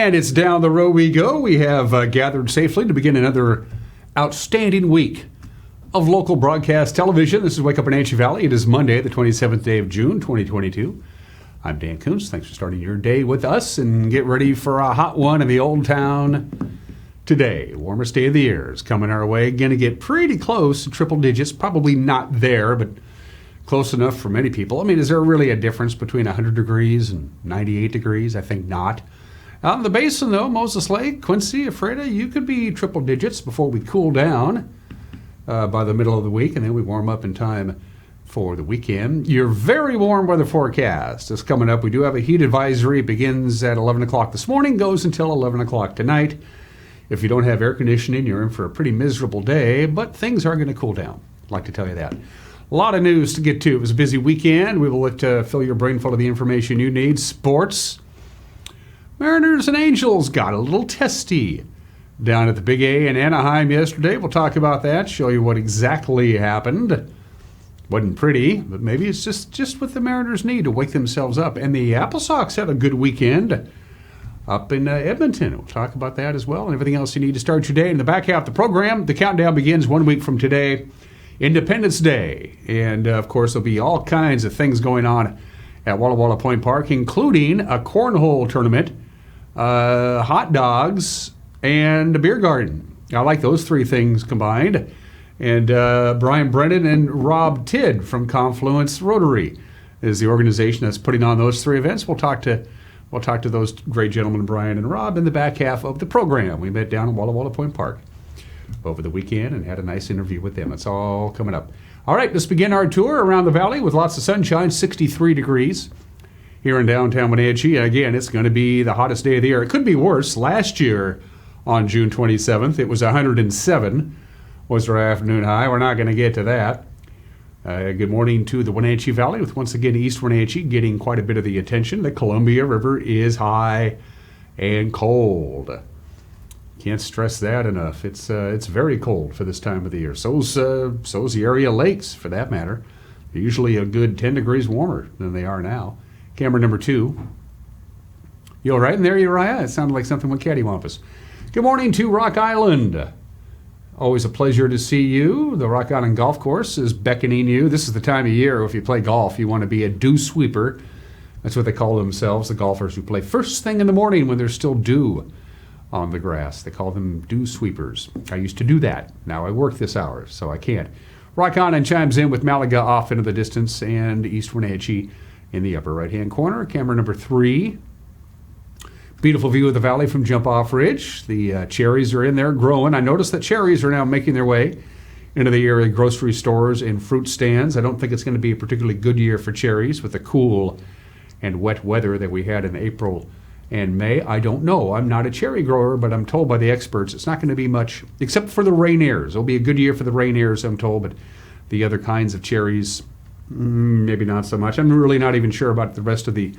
And it's down the road we go. We have gathered safely to begin another outstanding week of local broadcast television. This is Wake Up Wenatchee Valley. It is Monday, the 27th day of June, 2022. I'm Dan Kuntz. Thanks for starting your day with us, and get ready for a hot one in the old town today. Warmest day of the year is coming our way. Going to get pretty close to triple digits. Probably not there, but close enough for many people. I mean, is there really a difference between 100 degrees and 98 degrees? I think not. Out in the basin, though, Moses Lake, Quincy, Ephrata, you could be triple digits before we cool down by the middle of the week, and then we warm up in time for the weekend. Your very warm weather forecast is coming up. We do have a heat advisory. It begins at 11 o'clock this morning, goes until 11 o'clock tonight. If you don't have air conditioning, you're in for a pretty miserable day, but things are going to cool down. I'd like to tell you that. A lot of news to get to. It was a busy weekend. We will look to fill your brain full of the information you need. Sports. Mariners and Angels got a little testy down at the Big A in Anaheim yesterday. We'll talk about that, show you what exactly happened. Wasn't pretty, but maybe it's just what the Mariners need to wake themselves up. And the Apple Sox had a good weekend up in Edmonton. We'll talk about that as well and everything else you need to start your day. In the back half of the program, the countdown begins 1 week from today, Independence Day. And, of course, there'll be all kinds of things going on at Walla Walla Point Park, including a cornhole tournament, hot dogs, and a beer garden. I like those three things combined. And Brian Brennan and Rob Tidd from Confluence Rotary is the organization that's putting on those three events. We'll talk to those great gentlemen, Brian and Rob, in the back half of the program. We met down at Walla Walla Point Park over the weekend and had a nice interview with them. It's all coming up. All right, let's begin our tour around the valley with lots of sunshine, 63 degrees here in downtown Wenatchee. Again, it's going to be the hottest day of the year. It could be worse. Last year on June 27th, it was 107 was our afternoon high. We're not going to get to that. Good morning to the Wenatchee Valley with, once again, East Wenatchee getting quite a bit of the attention. The Columbia River is high and cold. Can't stress that enough. It's very cold for this time of the year. So's the area lakes, for that matter. They're usually a good 10 degrees warmer than they are now. Camera number 2. You all right in there, Uriah? It sounded like something with cattywampus. Good morning to Rock Island. Always a pleasure to see you. The Rock Island Golf Course is beckoning you. This is the time of year, if you play golf, you want to be a dew sweeper. That's what they call themselves, the golfers who play first thing in the morning when there's still dew on the grass. They call them dew sweepers. I used to do that. Now I work this hour, so I can't. Rock Island chimes in with Malaga off into the distance and East Wenatchee in the upper right-hand corner. Camera number 3. Beautiful view of the valley from Jump Off Ridge. The cherries are in there growing. I noticed that cherries are now making their way into the area grocery stores and fruit stands. I don't think it's going to be a particularly good year for cherries with the cool and wet weather that we had in April and May. I don't know. I'm not a cherry grower, but I'm told by the experts it's not going to be much, except for the Rainiers. It'll be a good year for the Rainiers, I'm told, but the other kinds of cherries, maybe not so much. I'm really not even sure about the rest of the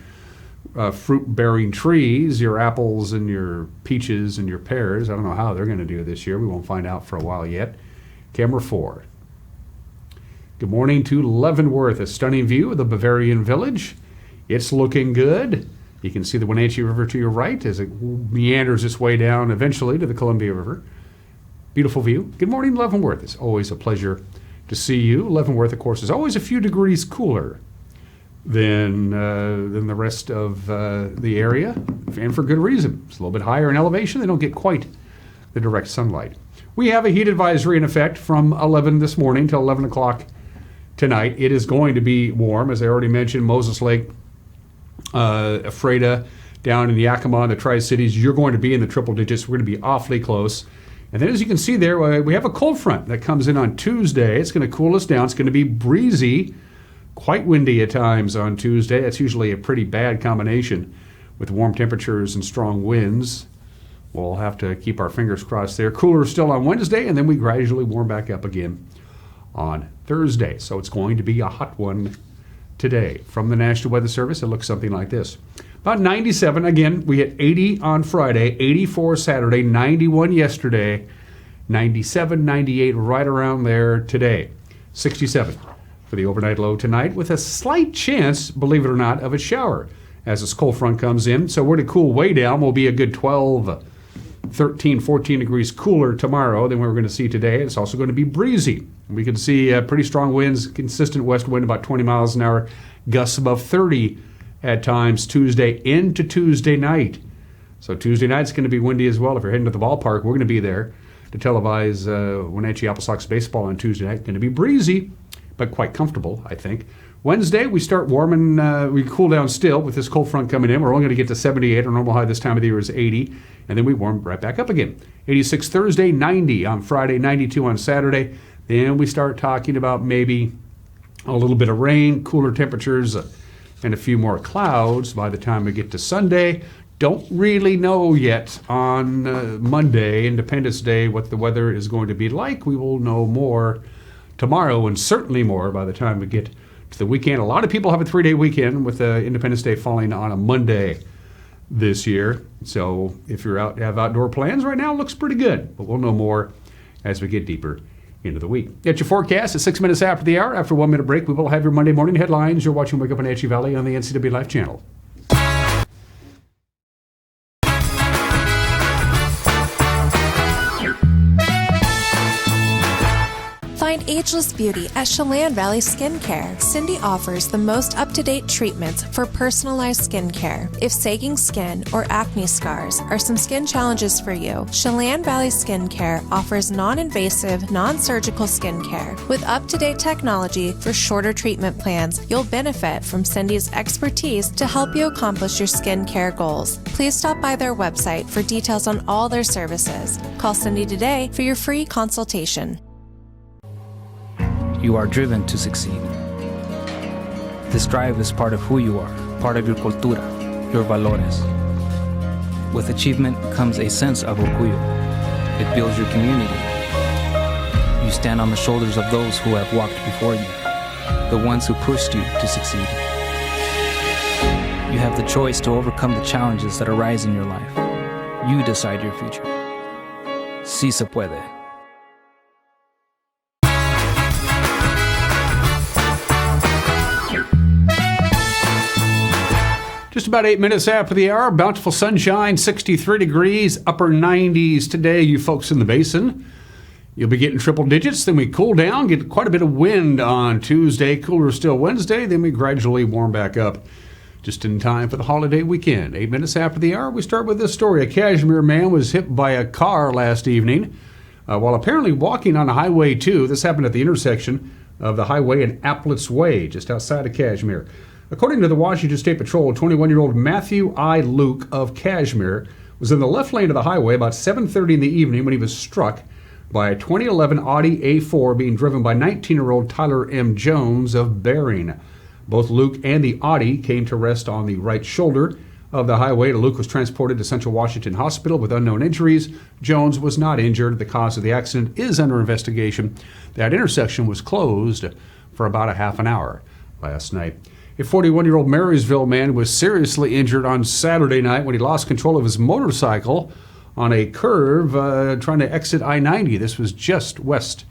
fruit-bearing trees, your apples and your peaches and your pears. I don't know how they're going to do this year. We won't find out for a while yet. Camera 4. Good morning to Leavenworth, a stunning view of the Bavarian village. It's looking good. You can see the Wenatchee River to your right as it meanders its way down eventually to the Columbia River. Beautiful view. Good morning, Leavenworth. It's always a pleasure to see you. Leavenworth, of course, is always a few degrees cooler than the rest of the area, and for good reason. It's a little bit higher in elevation. They don't get quite the direct sunlight. We have a heat advisory in effect from 11 this morning till 11 o'clock tonight. It is going to be warm, as I already mentioned. Moses Lake, Ephrata, down in Yakima, the Tri-Cities, you're going to be in the triple digits. We're going to be awfully close. And then, as you can see there, we have a cold front that comes in on Tuesday. It's going to cool us down. It's going to be breezy, quite windy at times on Tuesday. That's usually a pretty bad combination with warm temperatures and strong winds. We'll have to keep our fingers crossed there. Cooler still on Wednesday, and then we gradually warm back up again on Thursday. So it's going to be a hot one today. From the National Weather Service, it looks something like this. About 97. Again, we hit 80 on Friday, 84 Saturday, 91 yesterday, 97, 98, right around there today. 67 for the overnight low tonight, with a slight chance, believe it or not, of a shower as this cold front comes in. So we're to cool way down. We'll be a good 12, 13, 14 degrees cooler tomorrow than we were going to see today. It's also going to be breezy. We can see pretty strong winds, consistent west wind about 20 miles an hour, gusts above 30 at times Tuesday into Tuesday night. So Tuesday night's going to be windy as well. If you're heading to the ballpark, we're going to be there to televise Wenatchee Apple Sox baseball on Tuesday night. Going to be breezy, but quite comfortable, I think. Wednesday, we start warming. We cool down still with this cold front coming in. We're only going to get to 78. Our normal high this time of the year is 80. And then we warm right back up again. 86 Thursday, 90 on Friday, 92 on Saturday. Then we start talking about maybe a little bit of rain, cooler temperatures, and a few more clouds by the time we get to Sunday. Don't really know yet on Monday, Independence Day, what the weather is going to be like. We will know more tomorrow and certainly more by the time we get to the weekend. A lot of people have a 3-day weekend with Independence Day falling on a Monday this year. So if you're out, have outdoor plans right now, it looks pretty good. But we'll know more as we get deeper into the week. Get your forecast at 6 minutes after the hour. After a 1-minute break, we will have your Monday morning headlines. You're watching Wake Up Wenatchee Valley on the NCW Life channel. Find ageless beauty at Chelan Valley Skincare. Cindy offers the most up-to-date treatments for personalized skincare. If sagging skin or acne scars are some skin challenges for you, Chelan Valley Skincare offers non-invasive, non-surgical skincare. With up-to-date technology for shorter treatment plans, you'll benefit from Cindy's expertise to help you accomplish your skincare goals. Please stop by their website for details on all their services. Call Cindy today for your free consultation. You are driven to succeed. This drive is part of who you are, part of your cultura, your valores. With achievement comes a sense of orgullo. It builds your community. You stand on the shoulders of those who have walked before you, the ones who pushed you to succeed. You have the choice to overcome the challenges that arise in your life. You decide your future. Sí se puede. Just about 8 minutes after the hour, bountiful sunshine, 63 degrees, upper 90s today, you folks in the basin. You'll be getting triple digits, then we cool down, get quite a bit of wind on Tuesday, cooler still Wednesday, then we gradually warm back up just in time for the holiday weekend. 8 minutes after the hour, we start with this story. A Cashmere man was hit by a car last evening while apparently walking on Highway 2. This happened at the intersection of the highway and Applets Way, just outside of Cashmere. According to the Washington State Patrol, 21-year-old Matthew I. Luke of Cashmere was in the left lane of the highway about 7:30 in the evening when he was struck by a 2011 Audi A4 being driven by 19-year-old Tyler M. Jones of Bering. Both Luke and the Audi came to rest on the right shoulder of the highway. Luke was transported to Central Washington Hospital with unknown injuries. Jones was not injured. The cause of the accident is under investigation. That intersection was closed for about a half an hour last night. A 41-year-old Marysville man was seriously injured on Saturday night when he lost control of his motorcycle on a curve trying to exit I-90. This was just west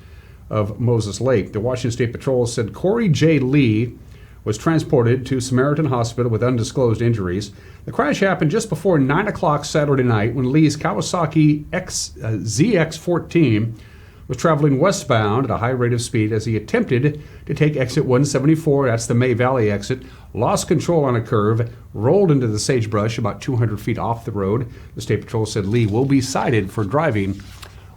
of Moses Lake. The Washington State Patrol said Corey J. Lee was transported to Samaritan Hospital with undisclosed injuries. The crash happened just before 9 o'clock Saturday night when Lee's Kawasaki ZX-14 was traveling westbound at a high rate of speed as he attempted to take exit 174, that's the May Valley exit, lost control on a curve, rolled into the sagebrush about 200 feet off the road. The State Patrol said Lee will be cited for driving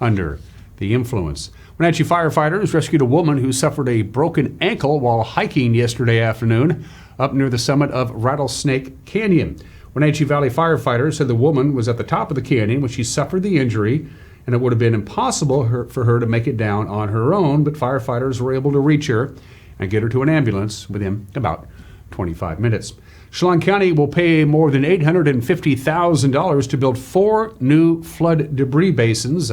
under the influence. Wenatchee firefighters rescued a woman who suffered a broken ankle while hiking yesterday afternoon up near the summit of Rattlesnake Canyon. Wenatchee Valley firefighters said the woman was at the top of the canyon when she suffered the injury, and it would have been impossible for her to make it down on her own, but firefighters were able to reach her and get her to an ambulance within about 25 minutes. Chelan County will pay more than $850,000 to build 4 new flood debris basins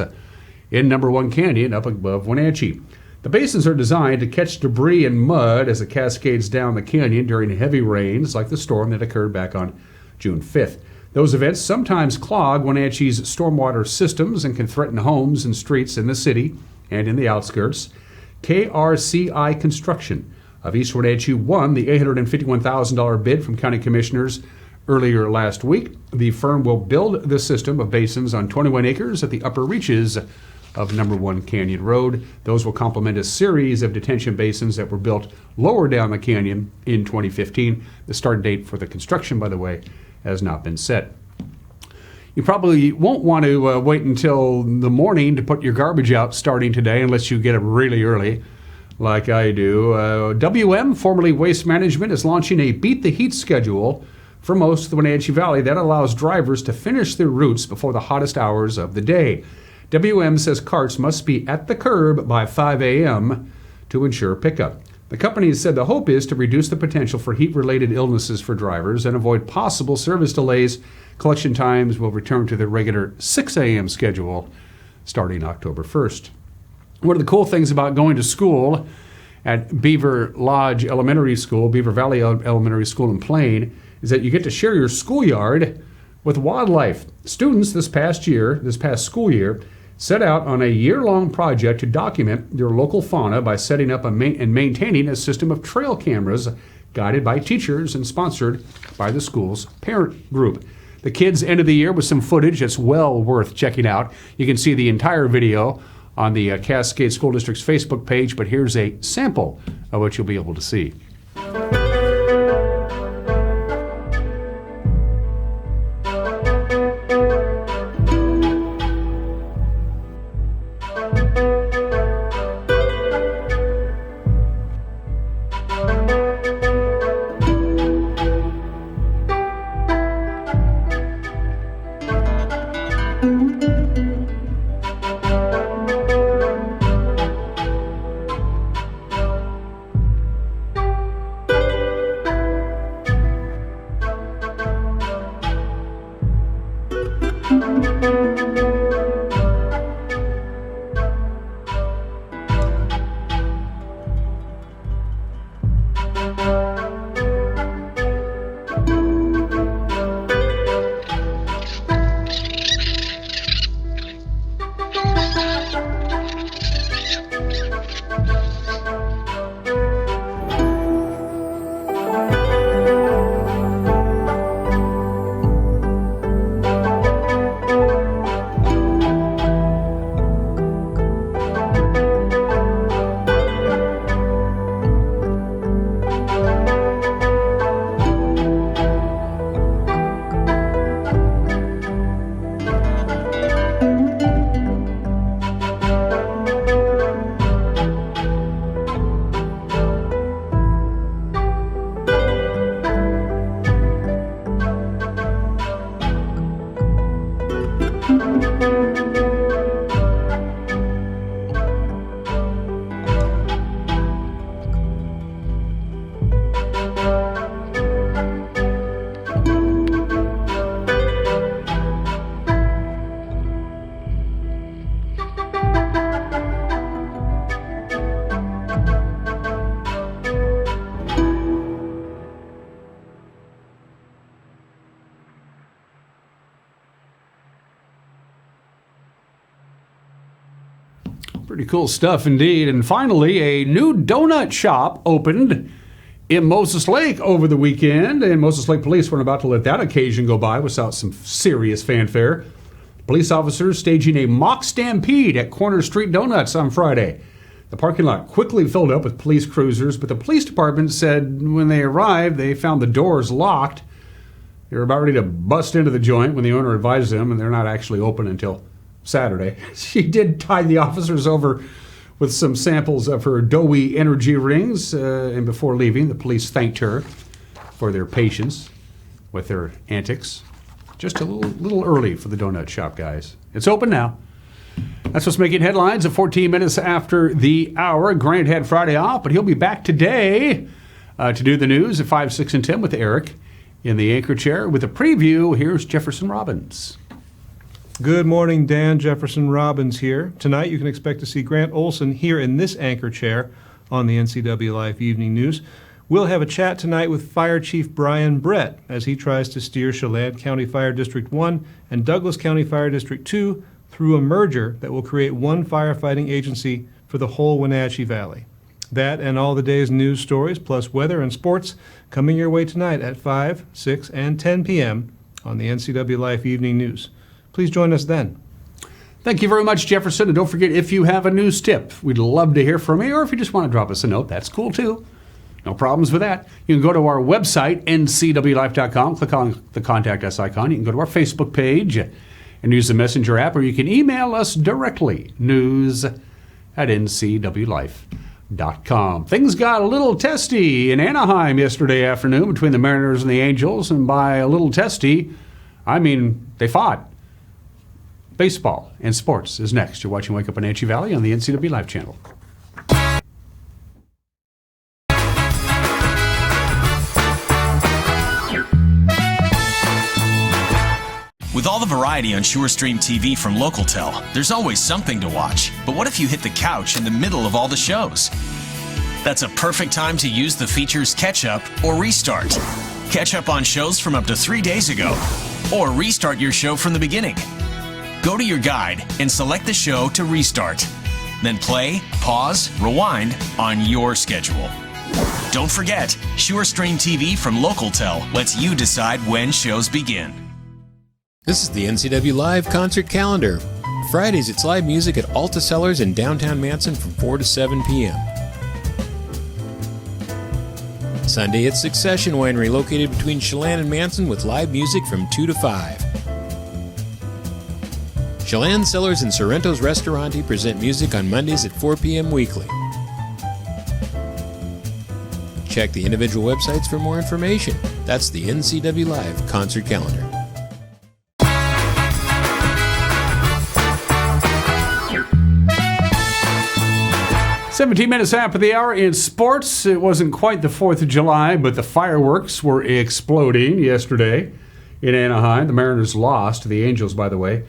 in Number 1 Canyon up above Wenatchee. The basins are designed to catch debris and mud as it cascades down the canyon during heavy rains like the storm that occurred back on June 5th. Those events sometimes clog Wenatchee's stormwater systems and can threaten homes and streets in the city and in the outskirts. KRCI Construction of East Wenatchee won the $851,000 bid from County Commissioners Earlier last week, the firm will build the system of basins on 21 acres at the upper reaches of Number 1 Canyon Road. Those will complement a series of detention basins that were built lower down the canyon in 2015. The start date for the construction, by the way, has not been set. You probably won't want to wait until the morning to put your garbage out starting today unless you get up really early, like I do. WM, formerly Waste Management, is launching a Beat the Heat schedule for most of the Wenatchee Valley that allows drivers to finish their routes before the hottest hours of the day. WM says carts must be at the curb by 5 a.m. to ensure pickup. The company said the hope is to reduce the potential for heat-related illnesses for drivers and avoid possible service delays. Collection times will return to their regular 6 a.m. schedule starting October 1st. One of the cool things about going to school at Beaver Lodge Elementary School, Beaver Valley Elementary School in Plain, is that you get to share your schoolyard with wildlife. Students this past school year, set out on a year-long project to document their local fauna by setting up and maintaining a system of trail cameras guided by teachers and sponsored by the school's parent group. The kids ended the year with some footage that's well worth checking out. You can see the entire video on the Cascade School District's Facebook page, but here's a sample of what you'll be able to see. Pretty cool stuff indeed. And finally, a new donut shop opened in Moses Lake over the weekend, and Moses Lake police weren't about to let that occasion go by without some serious fanfare. Police officers staging a mock stampede at Corner Street Donuts on Friday. The parking lot quickly filled up with police cruisers, but the police department said when they arrived, they found the doors locked. They were about ready to bust into the joint when the owner advised them, and they're not actually open until Saturday. She did tie the officers over with some samples of her doughy energy rings, and before leaving, the police thanked her for their patience with their antics. Just a little early for the donut shop, guys. It's open now. That's what's making headlines at 14 minutes after the hour. Grant had Friday off, but he'll be back today to do the news at 5, 6, and 10 with Eric in the anchor chair. With a preview, here's Jefferson Robbins. Good morning, Dan. Jefferson Robbins here. Tonight you can expect to see Grant Olson here in this anchor chair on the NCW Life Evening News. We'll have a chat tonight with Fire Chief Brian Brett as he tries to steer Chelan County Fire District 1 and Douglas County Fire District 2 through a merger that will create one firefighting agency for the whole Wenatchee Valley. That and all the day's news stories, plus weather and sports, coming your way tonight at 5, 6, and 10 p.m. on the NCW Life Evening News. Please join us then. Thank you very much, Jefferson. And don't forget, if you have a news tip, we'd love to hear from you. Or if you just want to drop us a note, that's cool too. No problems with that. You can go to our website, ncwlife.com, click on the Contact Us icon. You can go to our Facebook page and use the Messenger app, or you can email us directly, news@ncwlife.com. Things got a little testy in Anaheim yesterday afternoon between the Mariners and the Angels, and by a little testy, I mean they fought. Baseball and sports is next. You're watching Wake Up Wenatchee Valley on the NCW Live channel. With all the variety on SureStream TV from LocalTel, there's always something to watch. But what if you hit the couch in the middle of all the shows? That's a perfect time to use the features Catch Up or Restart. Catch up on shows from up to 3 days ago, or restart your show from the beginning. Go to your guide and select the show to restart. Then play, pause, rewind on your schedule. Don't forget, SureStream TV from LocalTel lets you decide when shows begin. This is the NCW Live concert calendar. Fridays, it's live music at Alta Cellars in downtown Manson from 4 to 7 p.m. Sunday, it's Succession Winery located between Chelan and Manson with live music from 2 to 5. Chelan Cellars and Sorrento's Restaurante present music on Mondays at 4 p.m. weekly. Check the individual websites for more information. That's the NCW Live concert calendar. 17 minutes after the hour in sports. It wasn't quite the 4th of July, but the fireworks were exploding yesterday in Anaheim. The Mariners lost to the Angels, by the way,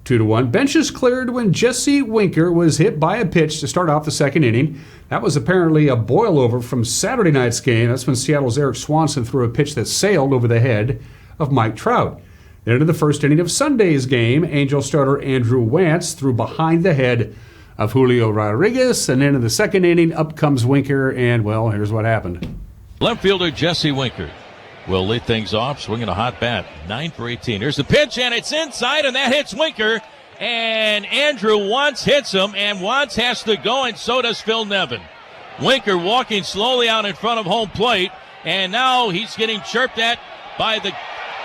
2-1. Benches cleared when Jesse Winker was hit by a pitch to start off the second inning. That was apparently a boil-over from Saturday night's game. That's when Seattle's Eric Swanson threw a pitch that sailed over the head of Mike Trout. Then into the first inning of Sunday's game, Angel starter Andrew Wantz threw behind the head of Julio Rodriguez, and then in the second inning, up comes Winker, and, well, here's what happened. Left fielder Jesse Winker will lead things off, swinging a hot bat. 9 for 18. Here's the pitch, and it's inside, and that hits Winker. And Andrew Wantz hits him, and Wantz has to go, and so does Phil Nevin. Winker walking slowly out in front of home plate, and now he's getting chirped at by the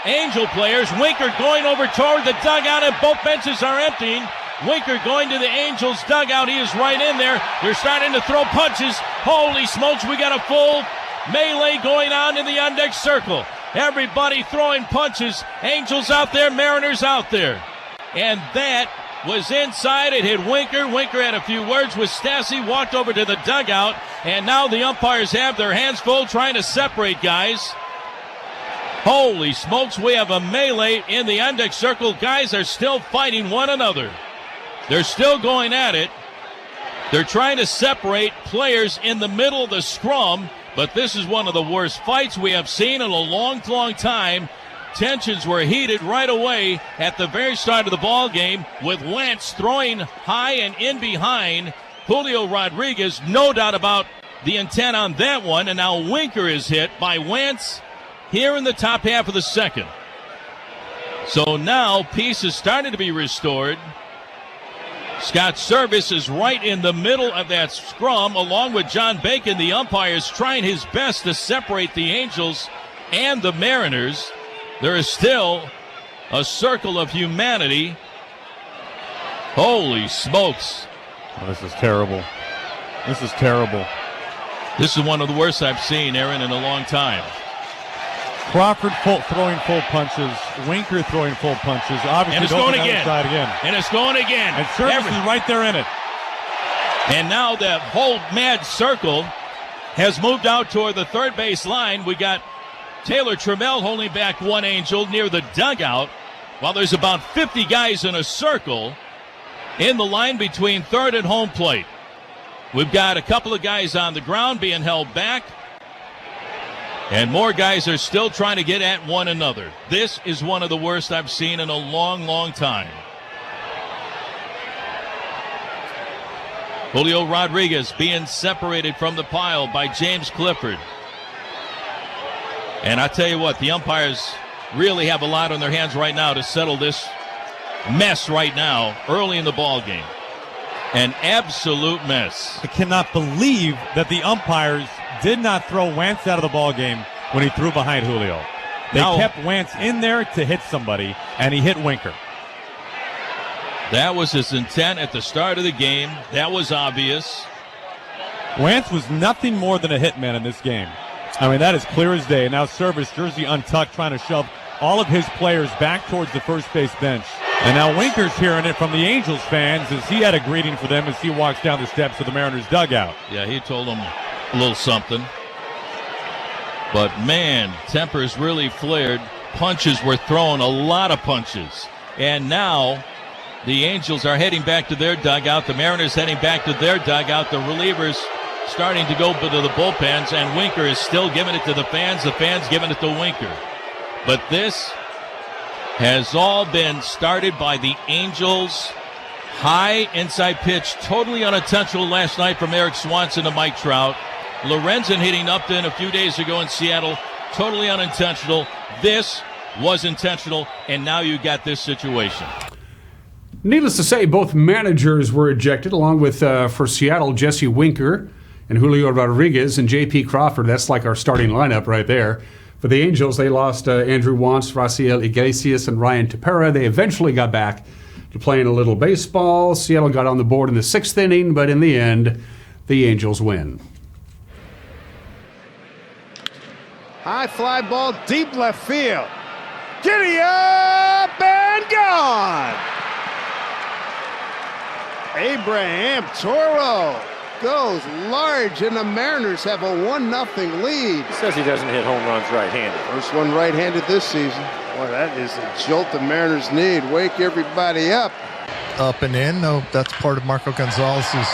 Angel players. Winker going over toward the dugout, and both benches are emptying. Winker going to the Angels dugout. He is right in there. They're starting to throw punches. Holy smokes, we got a full melee going on in the on-deck circle. Everybody throwing punches. Angels out there, Mariners out there. And that was inside. It hit Winker. Winker had a few words with Stassi, walked over to the dugout, and now the umpires have their hands full trying to separate guys. Holy smokes, we have a melee in the on-deck circle. Guys are still fighting one another. They're still going at it. They're trying to separate players in the middle of the scrum, but this is one of the worst fights we have seen in a long, long time. Tensions were heated right away at the very start of the ball game, with Wantz throwing high and in behind Julio Rodriguez. No doubt about the intent on that one, and now Winker is hit by Wantz here in the top half of the second. So now peace is starting to be restored. Scott Service is right in the middle of that scrum, along with John Bacon. The umpires trying his best to separate the Angels and the Mariners. There is still a circle of humanity. Holy smokes. Oh, this is terrible. This is terrible. This is one of the worst I've seen, Aaron, in a long time. Crawford throwing full punches. Winker throwing full punches. Obviously, and it's going again. again. And it's going again. And Service is right there in it. And now the whole mad circle has moved out toward the third base line. We got Taylor Trammell holding back one Angel near the dugout, while there's about 50 guys in a circle in the line between third and home plate. We've got a couple of guys on the ground being held back, and more guys are still trying to get at one another. This is one of the worst I've seen in a long, long time. Julio Rodriguez being separated from the pile by James Clifford. And I tell you what, the umpires really have a lot on their hands right now to settle this mess right now early in the ball game. An absolute mess. I cannot believe that the umpires did not throw Wentz out of the ball game when he threw behind Julio. They kept Wentz in there to hit somebody, and he hit Winker. That was his intent at the start of the game. That was obvious. Wentz was nothing more than a hitman in this game. I mean, that is clear as day. Now Service, jersey untucked, trying to shove all of his players back towards the first base bench. And now Winker's hearing it from the Angels fans as he had a greeting for them as he walks down the steps of the Mariners dugout. Yeah, he told them a little something. But, man, tempers really flared. Punches were thrown, a lot of punches. And now the Angels are heading back to their dugout. The Mariners heading back to their dugout. The relievers starting to go to the bullpens, and Winker is still giving it to the fans giving it to Winker. But this has all been started by the Angels. High inside pitch, totally unintentional last night from Eric Swanson to Mike Trout. Lorenzen hitting Upton a few days ago in Seattle, totally unintentional. This was intentional, and now you got this situation. Needless to say, both managers were ejected, along with, for Seattle, Jesse Winker and Julio Rodriguez and J.P. Crawford. That's like our starting lineup right there. For the Angels, they lost Andrew Wantz, Raciel Iglesias, and Ryan Tepera. They eventually got back to playing a little baseball. Seattle got on the board in the 6th inning, but in the end, the Angels win. High fly ball, deep left field. Giddy up and gone. Abraham Toro goes large, and the Mariners have a 1-0 lead. He says he doesn't hit home runs right-handed. First one right-handed this season. Boy, that is a jolt the Mariners need. Wake everybody up. Up and in. No, that's part of Marco Gonzalez's.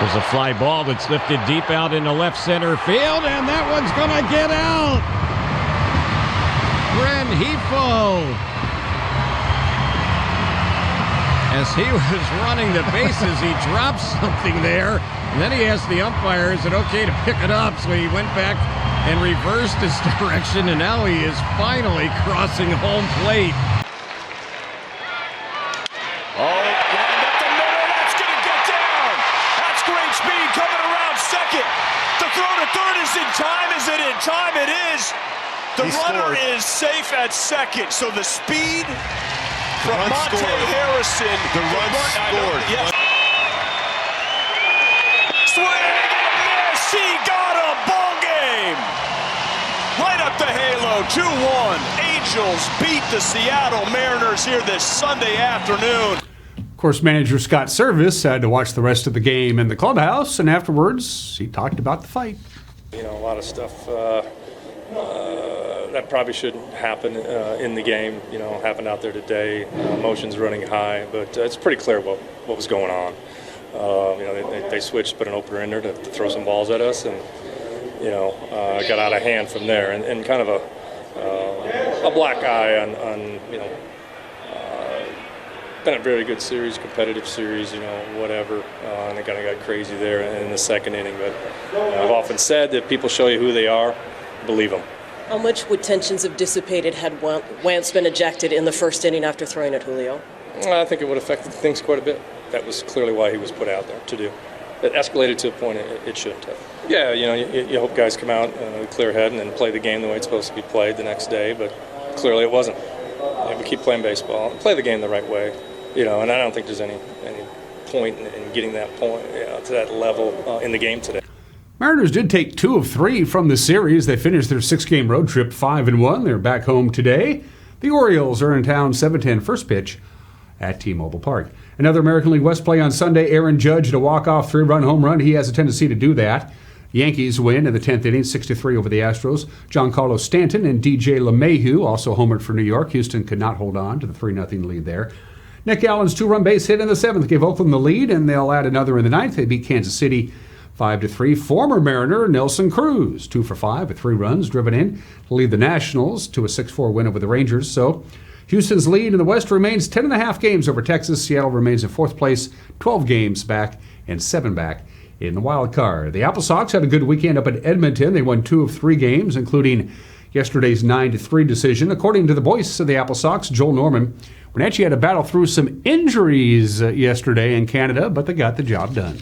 There's a fly ball that's lifted deep out into left center field, and that one's going to get out. Rengifo. As he was running the bases, he dropped something there, and then he asked the umpire, is it okay to pick it up? So he went back and reversed his direction, and now he is finally crossing home plate. Oh, lined up the middle, that's going to get down. That's great speed coming around second. The throw to third is in time. Is it in time? It is. The runner is safe at second, so the speed from Monte Harrison. The run scored. Yes. Swing and a miss. He got a ball game. Right up the halo. 2-1. Angels beat the Seattle Mariners here this Sunday afternoon. Of course, manager Scott Service had to watch the rest of the game in the clubhouse, and afterwards he talked about the fight. You know, a lot of stuff that probably shouldn't happen in the game, you know, happened out there today. Emotions running high, but it's pretty clear what was going on. You know, they switched, put an opener in there to throw some balls at us, and, you know, got out of hand from there. And kind of a black eye on you know, been a very good series, competitive series, you know, whatever. And it kind of got crazy there in the second inning. But I've often said that people show you who they are, believe them. How much would tensions have dissipated had Wentz been ejected in the first inning after throwing at Julio? I think it would have affected things quite a bit. That was clearly why he was put out there to do. It escalated to a point it shouldn't have. Yeah, you know, you hope guys come out with a clear head and then play the game the way it's supposed to be played the next day, but clearly it wasn't. You know, we keep playing baseball and play the game the right way, you know, and I don't think there's any point in getting that point, you know, to that level in the game today. Mariners did take 2 of 3 from the series. They finished their 6-game road trip 5-1. They're back home today. The Orioles are in town 7:10 first pitch at T-Mobile Park. Another American League West play on Sunday. Aaron Judge to walk-off 3-run home run. He has a tendency to do that. Yankees win in the 10th inning, 6-3 over the Astros. Giancarlo Stanton and DJ LeMahieu also homered for New York. Houston could not hold on to the 3-0 lead there. Nick Allen's 2-run base hit in the 7th gave Oakland the lead, and they'll add another in the 9th. They beat Kansas City 5-3. Former Mariner Nelson Cruz, 2 for 5 with 3 runs driven in to lead the Nationals to a 6-4 win over the Rangers. So Houston's lead in the West remains 10.5 games over Texas. Seattle remains in fourth place, 12 games back and 7 back in the wild card. The Apple Sox had a good weekend up at Edmonton. They won 2 of 3 games, including yesterday's 9-3 decision. According to the voice of the Apple Sox, Joel Norman, Wenatchee had to battle through some injuries yesterday in Canada, but they got the job done.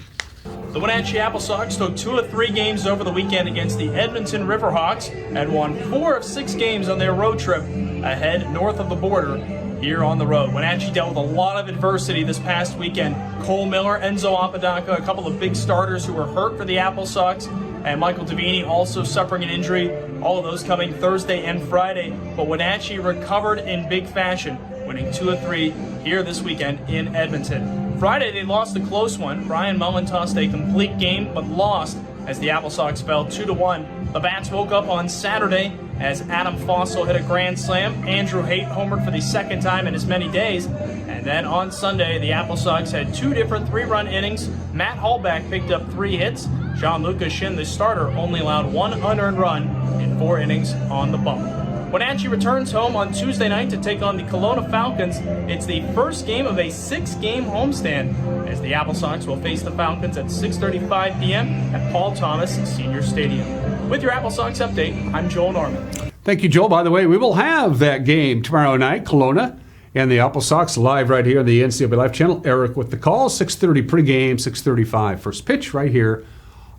The Wenatchee Apple Sox took 2 of 3 games over the weekend against the Edmonton Riverhawks and won 4 of 6 games on their road trip ahead north of the border here on the road. Wenatchee dealt with a lot of adversity this past weekend. Cole Miller, Enzo Apodaca, a couple of big starters who were hurt for the Apple Sox, and Michael Davini also suffering an injury. All of those coming Thursday and Friday. But Wenatchee recovered in big fashion, winning 2 of 3 here this weekend in Edmonton. Friday, they lost a close one. Brian Mullen tossed a complete game, but lost as the Apple Sox fell 2-1. The Bats woke up on Saturday as Adam Fossil hit a grand slam. Andrew Haight homered for the second time in as many days. And then on Sunday, the Apple Sox had 2 different 3-run innings. Matt Hallback picked up 3 hits. Jean-Luc Shin, the starter, only allowed 1 unearned run in 4 innings on the bump. Wenatchee returns home on Tuesday night to take on the Kelowna Falcons. It's the first game of a 6-game homestand as the Apple Sox will face the Falcons at 6:35 p.m. at Paul Thomas Senior Stadium. With your Apple Sox update, I'm Joel Norman. Thank you, Joel. By the way, we will have that game tomorrow night, Kelowna and the Apple Sox, live right here on the NCW Live channel. Eric with the call, 6:30 pregame, 6:35 first pitch right here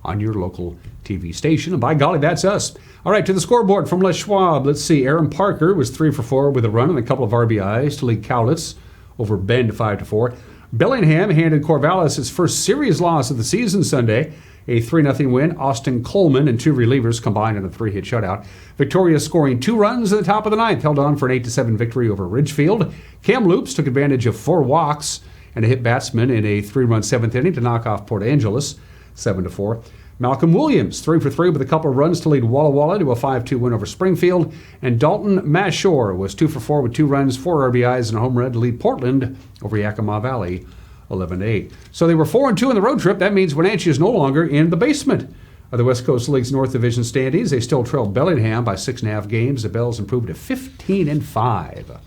on your local TV station. And by golly, that's us. All right, to the scoreboard from Les Schwab. Let's see. Aaron Parker was 3 for 4 with a run and a couple of RBIs to lead Cowlitz over Bend 5-4. Bellingham handed Corvallis his first series loss of the season Sunday. A 3-0 win. Austin Coleman and 2 relievers combined in a 3-hit shutout. Victoria scoring 2 runs at the top of the ninth. Held on for an 8-7 victory over Ridgefield. Kamloops took advantage of 4 walks and a hit batsman in a 3-run 7th inning to knock off Port Angeles 7-4. Malcolm Williams, 3 for 3 with a couple of runs to lead Walla Walla to a 5-2 win over Springfield. And Dalton Mashore was 2 for 4 with 2 runs, 4 RBIs, and a home run to lead Portland over Yakima Valley 11-8. So they were 4-2 in the road trip. That means Wenatchee is no longer in the basement of the West Coast League's North Division standings. They still trail Bellingham by 6.5 games. The Bells improved to 15-5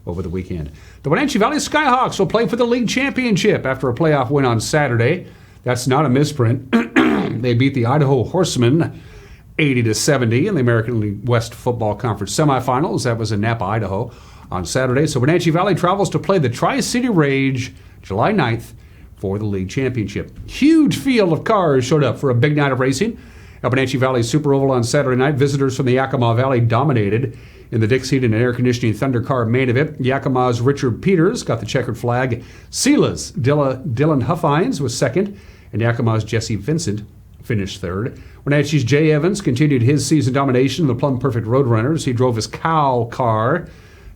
over the weekend. The Wenatchee Valley Skyhawks will play for the league championship after a playoff win on Saturday. That's not a misprint. They beat the Idaho Horsemen 80-70 in the American League West Football Conference semifinals. That was in Napa, Idaho on Saturday. So Wenatchee Valley travels to play the Tri-City Rage July 9th for the league championship. Huge field of cars showed up for a big night of racing. At Wenatchee Valley Super Oval on Saturday night, visitors from the Yakima Valley dominated in the Dixie and air conditioning Thunder Car main event. Yakima's Richard Peters got the checkered flag. Sila's Dylan Huffines was second, and Yakima's Jesse Vincent finished third. Wenatchee's Jay Evans continued his season domination of the Plum Perfect Roadrunners. He drove his Cow car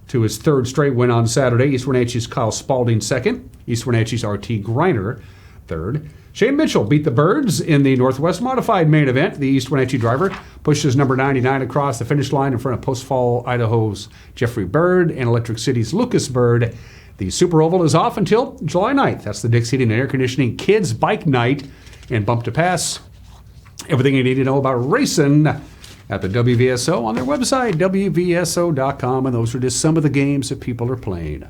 to his 3rd straight win on Saturday. East Wenatchee's Kyle Spalding second. East Wenatchee's R.T. Greiner third. Shane Mitchell beat the Birds in the Northwest Modified main event. The East Wenatchee driver pushed his number 99 across the finish line in front of Post Fall, Idaho's Jeffrey Bird and Electric City's Lucas Bird. The Super Oval is off until July 9th. That's the Dixie and air conditioning Kids Bike Night and Bump to Pass. Everything you need to know about racing at the WVSO on their website, WVSO.com. And those are just some of the games that people are playing.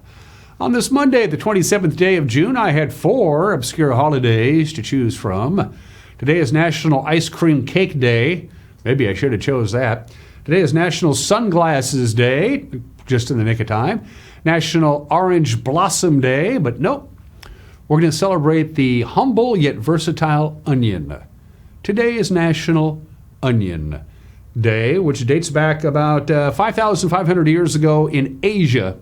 On this Monday, the 27th day of June, I had 4 obscure holidays to choose from. Today is National Ice Cream Cake Day. Maybe I should have chose that. Today is National Sunglasses Day, just in the nick of time. National Orange Blossom Day, but nope. We're going to celebrate the humble yet versatile onion. Today is National Onion Day, which dates back about 5,500 years ago in Asia,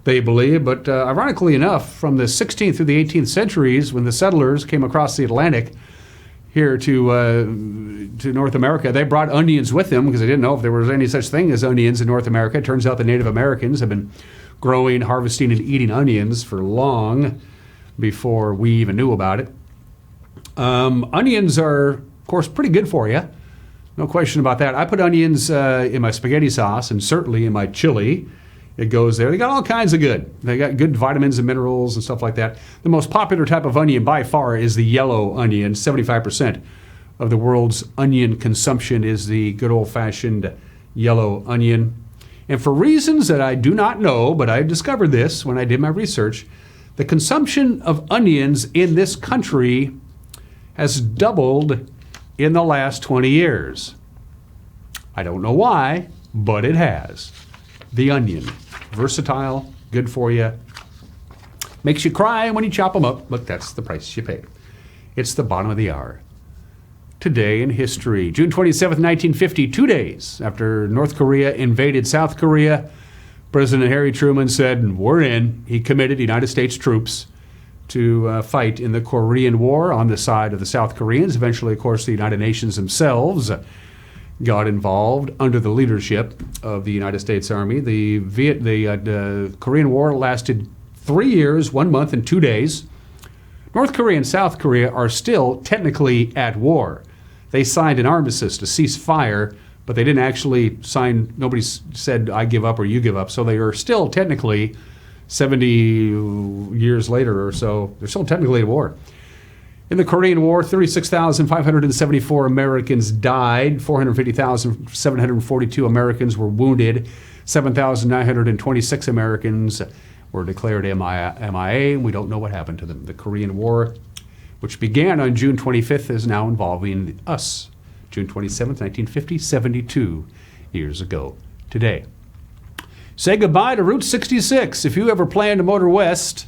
they believe. But ironically enough, from the 16th through the 18th centuries, when the settlers came across the Atlantic here to North America, they brought onions with them because they didn't know if there was any such thing as onions in North America. It turns out the Native Americans have been growing, harvesting, and eating onions for long before we even knew about it. Onions are, of course, pretty good for you. No question about that. I put onions in my spaghetti sauce and certainly in my chili. It goes there. They got all kinds of good. They got good vitamins and minerals and stuff like that. The most popular type of onion by far is the yellow onion. 75% of the world's onion consumption is the good old-fashioned yellow onion. And for reasons that I do not know, but I discovered this when I did my research, the consumption of onions in this country has doubled in the last 20 years. I don't know why, but it has. The onion. Versatile, good for you. Makes you cry when you chop them up, but that's the price you pay. It's the bottom of the hour. Today in history, June 27th, 1950, 2 days after North Korea invaded South Korea, President Harry Truman said, we're in. He committed United States troops to fight in the Korean War on the side of the South Koreans. Eventually, of course, the United Nations themselves got involved under the leadership of the United States Army. The Korean War lasted 3 years, 1 month, and 2 days. North Korea and South Korea are still technically at war. They signed an armistice to cease fire, but they didn't actually sign, nobody said, I give up or you give up. So they are still technically, 70 years later or so, they're still technically at war. In the Korean War, 36,574 Americans died, 450,742 Americans were wounded, 7,926 Americans were declared MIA. We don't know what happened to them. The Korean War, which began on June 25th, is now involving us. June 27th, 1950, 72 years ago today. Say goodbye to Route 66. If you ever plan to motor west,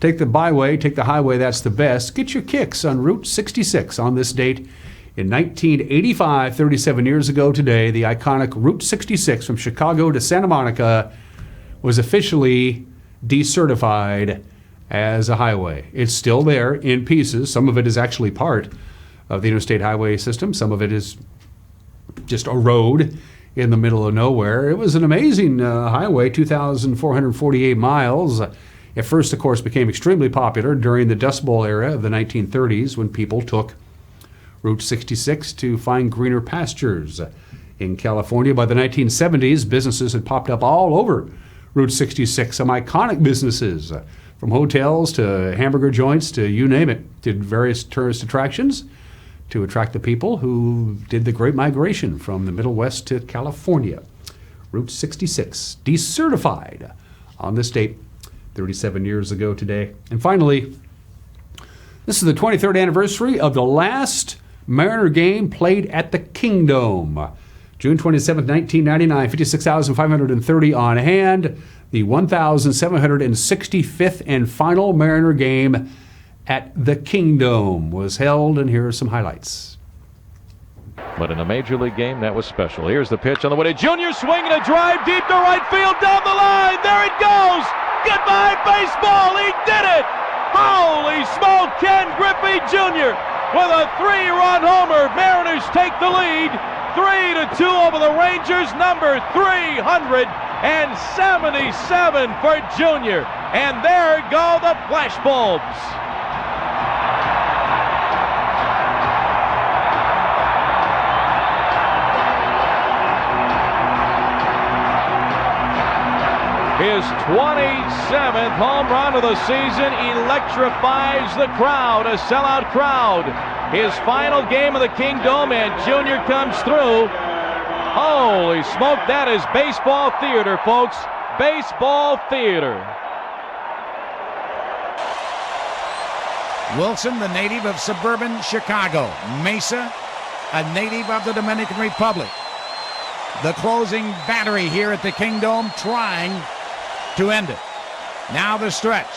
take the byway, take the highway, that's the best. Get your kicks on Route 66 on this date. In 1985, 37 years ago today, the iconic Route 66 from Chicago to Santa Monica was officially decertified as a highway. It's still there in pieces. Some of it is actually part of the interstate highway system. Some of it is just a road in the middle of nowhere. It was an amazing highway, 2,448 miles. It first, of course, became extremely popular during the Dust Bowl era of the 1930s when people took Route 66 to find greener pastures in California. By the 1970s, businesses had popped up all over Route 66, some iconic businesses, from hotels to hamburger joints to you name it, did various tourist attractions to attract the people who did the Great Migration from the Middle West to California. Route 66, decertified on this date 37 years ago today. And finally, this is the 23rd anniversary of the last Mariner game played at the Kingdome. June 27, 1999, 56,530 on hand. The 1,765th and final Mariner game at the Kingdome was held, and here are some highlights. But in a Major League game, that was special. Here's the pitch on the way to Junior, swinging a drive deep to right field, down the line. There it goes. Goodbye, baseball. He did it. Holy smoke, Ken Griffey Jr. with a 3-run homer. Mariners take the lead. 3-2 over the Rangers, number 377 for Junior. And there go the flashbulbs. His 27th home run of the season electrifies the crowd, a sellout crowd. His final game of the Kingdome, and Junior comes through. Holy smoke, that is baseball theater, folks. Baseball theater. Wilson, the native of suburban Chicago. Mesa, a native of the Dominican Republic. The closing battery here at the Kingdome trying to end it. Now the stretch.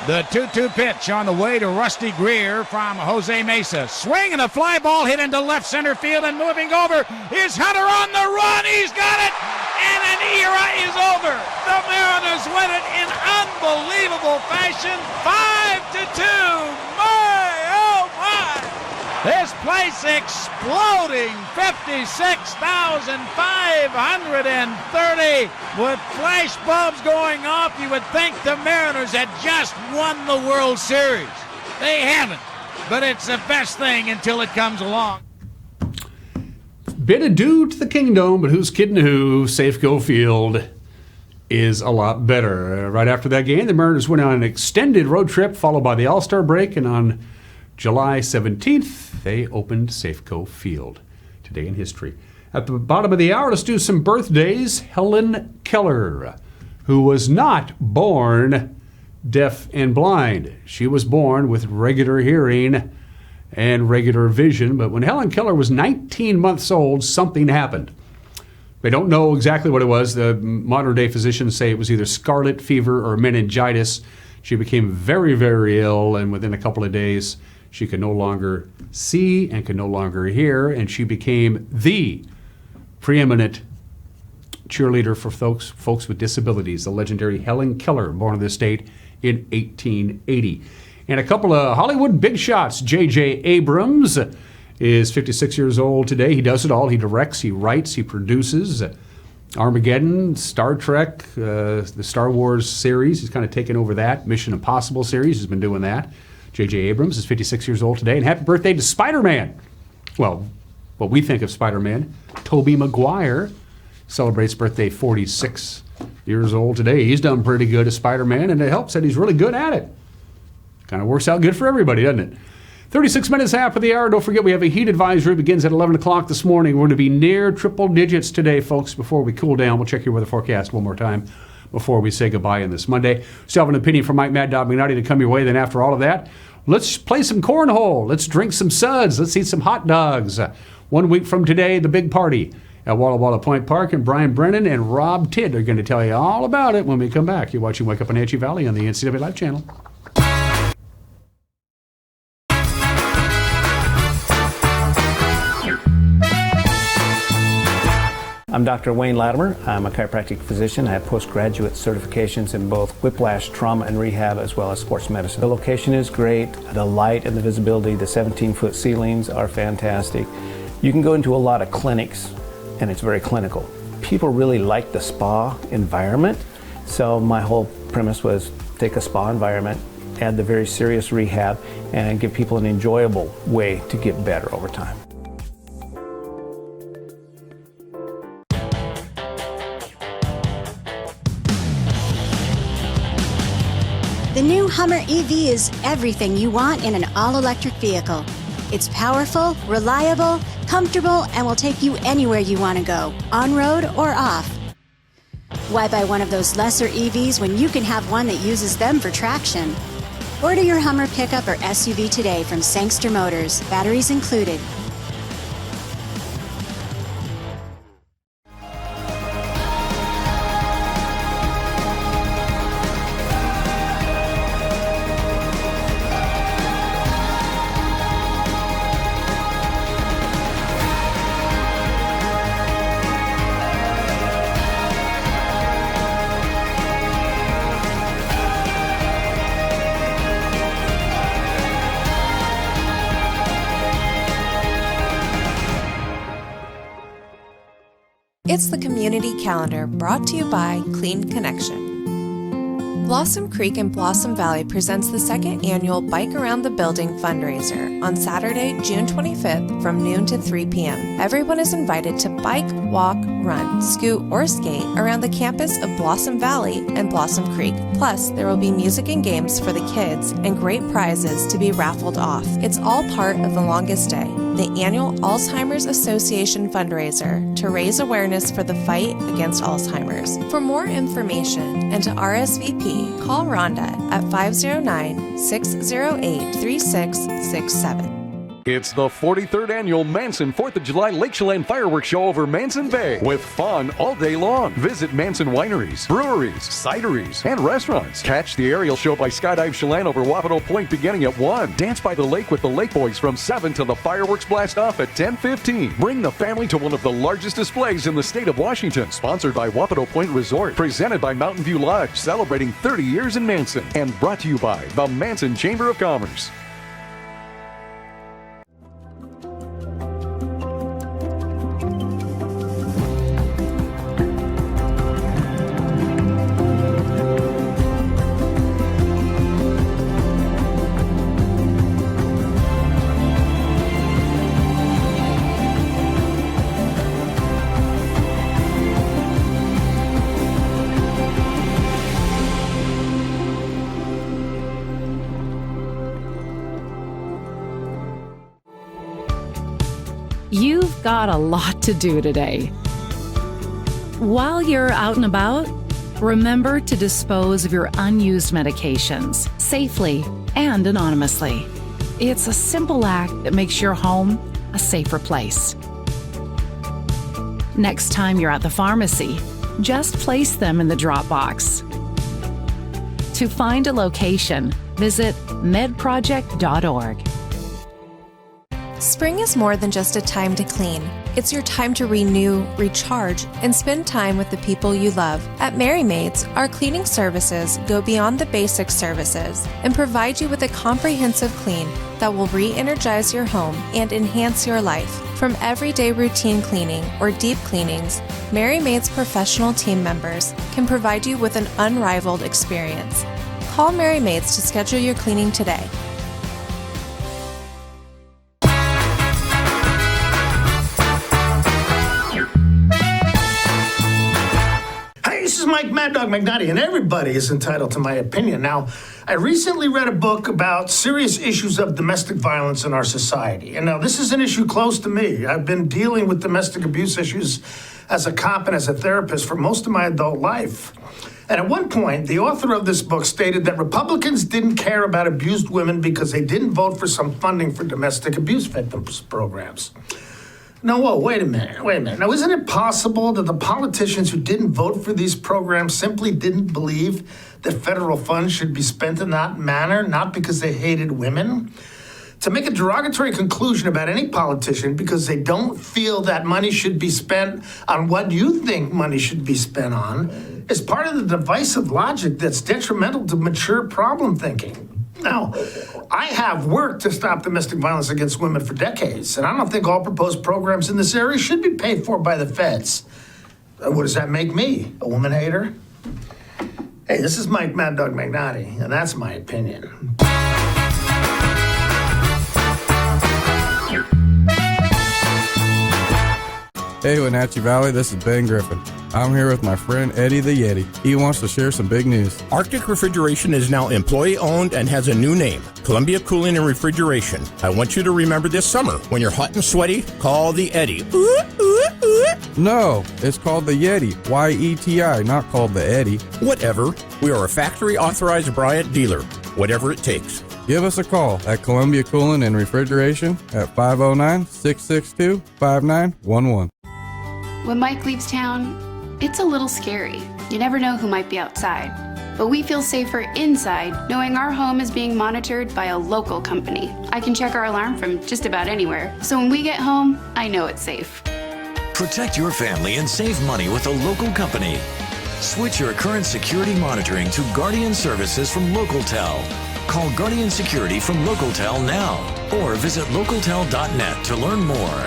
The 2-2 pitch on the way to Rusty Greer from Jose Mesa. Swing and a fly ball hit into left center field, and moving over is Hunter on the run. He's got it, and an era is over. The Mariners win it in unbelievable fashion, 5-2. My, oh my! This place exploding, 56,530 with flash bulbs going off. You would think the Mariners had just won the World Series. They haven't, but it's the best thing until it comes along. Bit adieu to the Kingdome, but who's kidding who? Safeco Field is a lot better. Right after that game, the Mariners went on an extended road trip followed by the All-Star break, and on July 17th, they opened Safeco Field. Today in history. At the bottom of the hour, let's do some birthdays. Helen Keller, who was not born deaf and blind. She was born with regular hearing and regular vision, but when Helen Keller was 19 months old, something happened. They don't know exactly what it was. The modern-day physicians say it was either scarlet fever or meningitis. She became very, very ill, and within a couple of days, she could no longer see and could no longer hear, and she became the preeminent cheerleader for folks with disabilities, the legendary Helen Keller, born in this state in 1880. And a couple of Hollywood big shots. J.J. Abrams is 56 years old today. He does it all. He directs, he writes, he produces. Armageddon, Star Trek, the Star Wars series. He's kind of taken over that. Mission Impossible series. He's been doing that. J.J. Abrams is 56 years old today. And happy birthday to Spider-Man. Well, what we think of Spider-Man. Tobey Maguire celebrates birthday, 46 years old today. He's done pretty good as Spider-Man, and it helps that he's really good at it. Kind of works out good for everybody, doesn't it? 36 minutes after the hour. Don't forget we have a heat advisory. It begins at 11 o'clock this morning. We're going to be near triple digits today, folks, before we cool down. We'll check your weather forecast one more time before we say goodbye on this Monday. Still have an opinion from Mike Mad Dog Mignotti to come your way. Then after all of that, let's play some cornhole. Let's drink some suds. Let's eat some hot dogs. 1 week from today, the big party at Walla Walla Point Park, and Brian Brennan and Rob Tidd are going to tell you all about it when we come back. You're watching Wake Up Wenatchee Valley on the NCW Live channel. I'm Dr. Wayne Latimer. I'm a chiropractic physician. I have postgraduate certifications in both whiplash, trauma, and rehab, as well as sports medicine. The location is great. The light and the visibility, the 17-foot ceilings are fantastic. You can go into a lot of clinics, and it's very clinical. People really like the spa environment, so my whole premise was take a spa environment, add the very serious rehab, and give people an enjoyable way to get better over time. The new Hummer EV is everything you want in an all-electric vehicle. It's powerful, reliable, comfortable, and will take you anywhere you want to go, on-road or off. Why buy one of those lesser EVs when you can have one that uses them for traction? Order your Hummer pickup or SUV today from Sangster Motors, batteries included. It's the Community Calendar, brought to you by Clean Connection. Blossom Creek in Blossom Valley presents the second annual Bike Around the Building fundraiser on Saturday, June 25th from noon to 3 p.m. Everyone is invited to bike, walk, run, scoot, or skate around the campus of Blossom Valley and Blossom Creek. Plus, there will be music and games for the kids and great prizes to be raffled off. It's all part of The Longest Day, the annual Alzheimer's Association fundraiser to raise awareness for the fight against Alzheimer's. For more information and to RSVP, call Rhonda at 509-608-3667. It's the 43rd annual Manson 4th of July Lake Chelan Fireworks Show over Manson Bay with fun all day long. Visit Manson wineries, breweries, cideries, and restaurants. Catch the aerial show by Skydive Chelan over Wapato Point beginning at 1. Dance by the lake with the Lake Boys from 7 till the fireworks blast off at 10:15. Bring the family to one of the largest displays in the state of Washington. Sponsored by Wapato Point Resort. Presented by Mountain View Lodge. Celebrating 30 years in Manson. And brought to you by the Manson Chamber of Commerce. You've got a lot to do today. While you're out and about, remember to dispose of your unused medications safely and anonymously. It's a simple act that makes your home a safer place. Next time you're at the pharmacy, just place them in the drop box. To find a location, visit medproject.org. Spring is more than just a time to clean. It's your time to renew, recharge, and spend time with the people you love. At Merry Maids, our cleaning services go beyond the basic services and provide you with a comprehensive clean that will re-energize your home and enhance your life. From everyday routine cleaning or deep cleanings, Merry Maids professional team members can provide you with an unrivaled experience. Call Merry Maids to schedule your cleaning today. This is Mike Mad Dog McNulty, and everybody is entitled to my opinion. Now, I recently read a book about serious issues of domestic violence in our society. And now this is an issue close to me. I've been dealing with domestic abuse issues as a cop and as a therapist for most of my adult life. And at one point, the author of this book stated that Republicans didn't care about abused women because they didn't vote for some funding for domestic abuse victims programs. No, whoa, wait a minute. Now, isn't it possible that the politicians who didn't vote for these programs simply didn't believe that federal funds should be spent in that manner, not because they hated women? To make a derogatory conclusion about any politician because they don't feel that money should be spent on what you think money should be spent on is part of the divisive logic that's detrimental to mature problem thinking. Now, I have worked to stop domestic violence against women for decades, and I don't think all proposed programs in this area should be paid for by the feds. What does that make me, a woman hater? Hey, this is Mike Mad Dog McNulty, and that's my opinion. Hey, Wenatchee Valley, this is Ben Griffin. I'm here with my friend Eddie the Yeti. He wants to share some big news. Arctic Refrigeration is now employee-owned and has a new name, Columbia Cooling and Refrigeration. I want you to remember this summer, when you're hot and sweaty, call the Eddie. No, it's called the Yeti, Y-E-T-I, not called the Eddie. Whatever. We are a factory-authorized Bryant dealer. Whatever it takes. Give us a call at Columbia Cooling and Refrigeration at 509-662-5911. When Mike leaves town, it's a little scary. You never know who might be outside. But we feel safer inside knowing our home is being monitored by a local company. I can check our alarm from just about anywhere. So when we get home, I know it's safe. Protect your family and save money with a local company. Switch your current security monitoring to Guardian Services from LocalTel. Call Guardian Security from LocalTel now or visit localtel.net to learn more.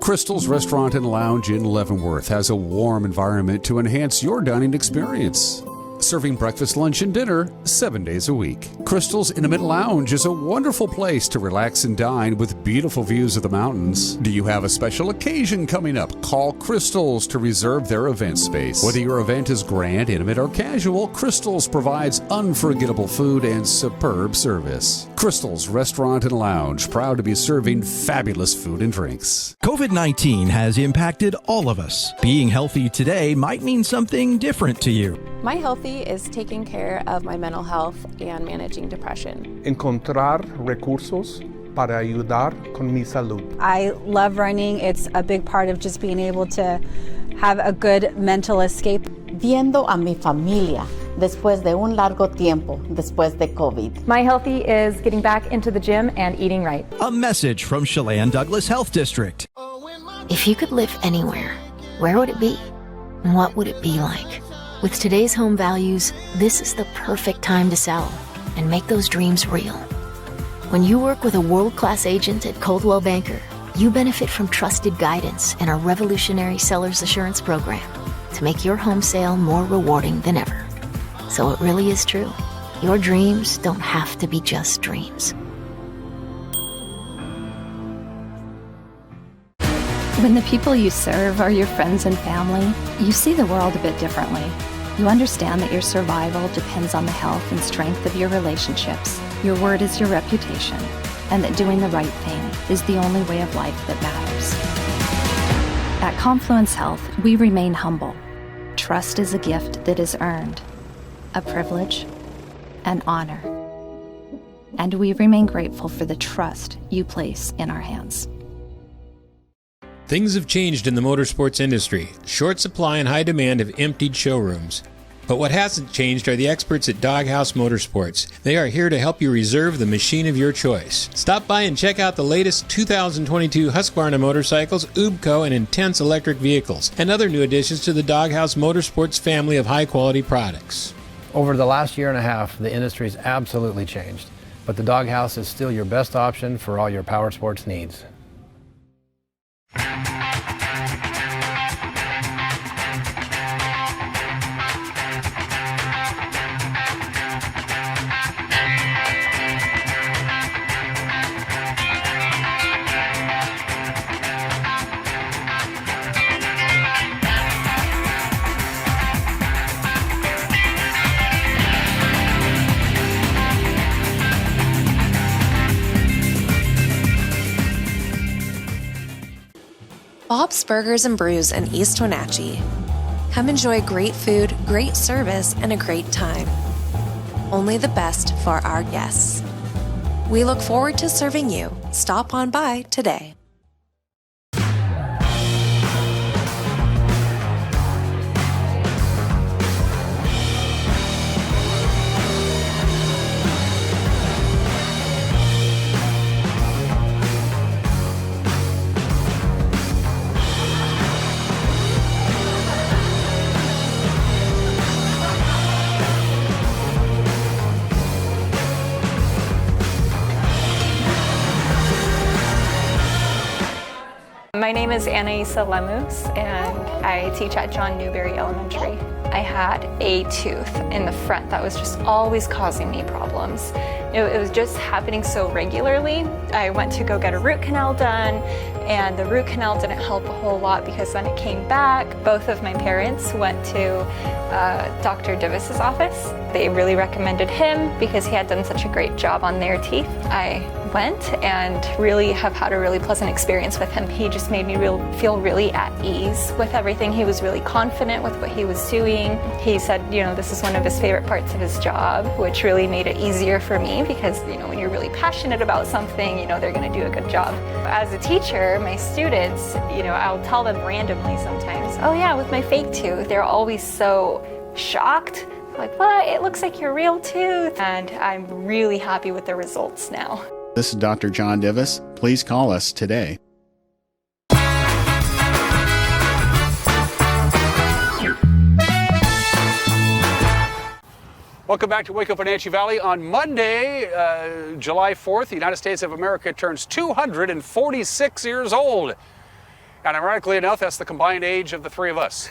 Crystal's Restaurant and Lounge in Leavenworth has a warm environment to enhance your dining experience. Serving breakfast, lunch, and dinner 7 days a week. Crystal's Intimate Lounge is a wonderful place to relax and dine with beautiful views of the mountains. Do you have a special occasion coming up? Call Crystal's to reserve their event space. Whether your event is grand, intimate, or casual, Crystal's provides unforgettable food and superb service. Crystal's Restaurant and Lounge, proud to be serving fabulous food and drinks. COVID-19 has impacted all of us. Being healthy today might mean something different to you. My Healthy is taking care of my mental health and managing depression. Encontrar recursos para ayudar con mi salud. I love running. It's a big part of just being able to have a good mental escape. Viendo a mi familia después de un largo tiempo, después de COVID. My Healthy is getting back into the gym and eating right. A message from Chelan Douglas Health District. If you could live anywhere, where would it be? And what would it be like? With today's home values, this is the perfect time to sell and make those dreams real. When you work with a world-class agent at Coldwell Banker, you benefit from trusted guidance and our revolutionary seller's assurance program to make your home sale more rewarding than ever. So it really is true. Your dreams don't have to be just dreams. When the people you serve are your friends and family, you see the world a bit differently. You understand that your survival depends on the health and strength of your relationships. Your word is your reputation. and that doing the right thing is the only way of life that matters. At Confluence Health, we remain humble. Trust is a gift that is earned, a privilege, an honor. And we remain grateful for the trust you place in our hands. Things have changed in the motorsports industry. Short supply and high demand have emptied showrooms. But what hasn't changed are the experts at Doghouse Motorsports. They are here to help you reserve the machine of your choice. Stop by and check out the latest 2022 Husqvarna motorcycles, Ubco, and Intense electric vehicles, and other new additions to the Doghouse Motorsports family of high-quality products. Over the last year and a half, the industry's absolutely changed, but the Doghouse is still your best option for all your power sports needs. Bob's Burgers and Brews in East Wenatchee. Come enjoy great food, great service, and a great time. Only the best for our guests. We look forward to serving you. Stop on by today. My name is Anaisa Lemus, and I teach at John Newberry Elementary. I had a tooth in the front that was just always causing me problems. It was just happening so regularly. I went to go get a root canal done, and the root canal didn't help a whole lot because then it came back. Both of my parents went to Dr. Divis's office. They really recommended him because he had done such a great job on their teeth. I went and really have had a really pleasant experience with him. He just made me feel really at ease with everything. He was really confident with what he was doing. He said, this is one of his favorite parts of his job, which really made it easier for me because, when you're really passionate about something, they're going to do a good job. As a teacher, my students, I'll tell them randomly sometimes, oh yeah, with my fake tooth. They're always so shocked. Like, what? It looks like your real tooth. And I'm really happy with the results now. This is Dr. John Divis. Please call us today. Welcome back to Wake Up Wenatchee Valley. On Monday, July 4th, the United States of America turns 246 years old. And ironically enough, that's the combined age of the three of us.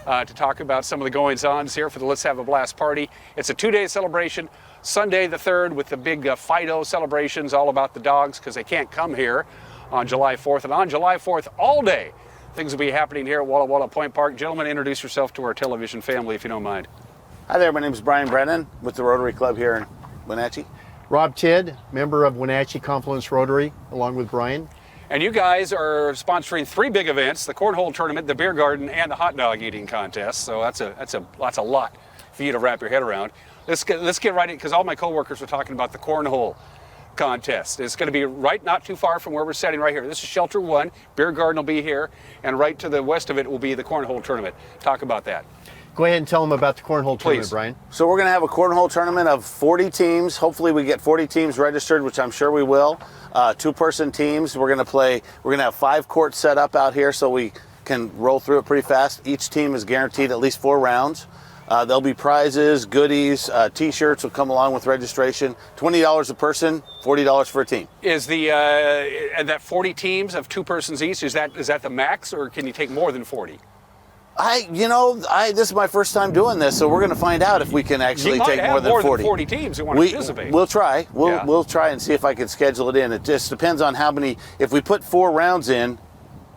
To talk about some of the goings-ons here for the Let's Have a Blast party. It's a two-day celebration. Sunday the 3rd with the big Fido celebrations all about the dogs because they can't come here on July 4th. And on July 4th, all day, things will be happening here at Walla Walla Point Park. Gentlemen, introduce yourself to our television family if you don't mind. Hi there, my name is Brian Brennan with the Rotary Club here in Wenatchee. Rob Tidd, member of Wenatchee Confluence Rotary, along with Brian. And you guys are sponsoring three big events, the Cornhole Tournament, the Beer Garden, and the Hot Dog Eating Contest. So that's a lot for you to wrap your head around. Let's get right in, because all my coworkers were talking about the Cornhole Contest. It's going to be right not too far from where we're sitting right here. This is Shelter 1, Beer Garden will be here, and right to the west of it will be the Cornhole Tournament. Talk about that. Go ahead and tell them about the Cornhole Tournament, Brian. So we're going to have a Cornhole Tournament of 40 teams. Hopefully we get 40 teams registered, which I'm sure we will. Two-person teams. We're going to have 5 courts set up out here so we can roll through it pretty fast. Each team is guaranteed at least 4 rounds. There'll be prizes, goodies, T-shirts will come along with registration. $20 a person, $40 for a team. Is and that 40 teams of 2 persons each, is that the max, or can you take more than 40? This is my first time doing this, so we're going to find out if we can actually take more than 40. Than 40 teams who want to participate. We'll try. We'll try and see if I can schedule it in. It just depends on how many. If we put 4 rounds in,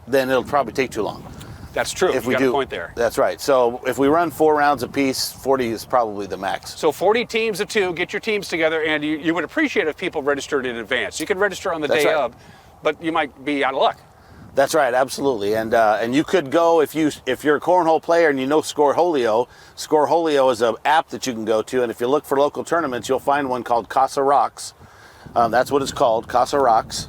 then it'll probably take too long. That's true. If You we got do, a point there. That's right. So if we run 4 rounds apiece, 40 is probably the max. So 40 teams of 2, get your teams together, and you would appreciate if people registered in advance. You could register on the day of, but you might be out of luck. That's right, absolutely, and you could go if you're a cornhole player and you know Scoreholio. Scoreholio is an app that you can go to, and if you look for local tournaments, you'll find one called Casa Rocks. That's what it's called, Casa Rocks.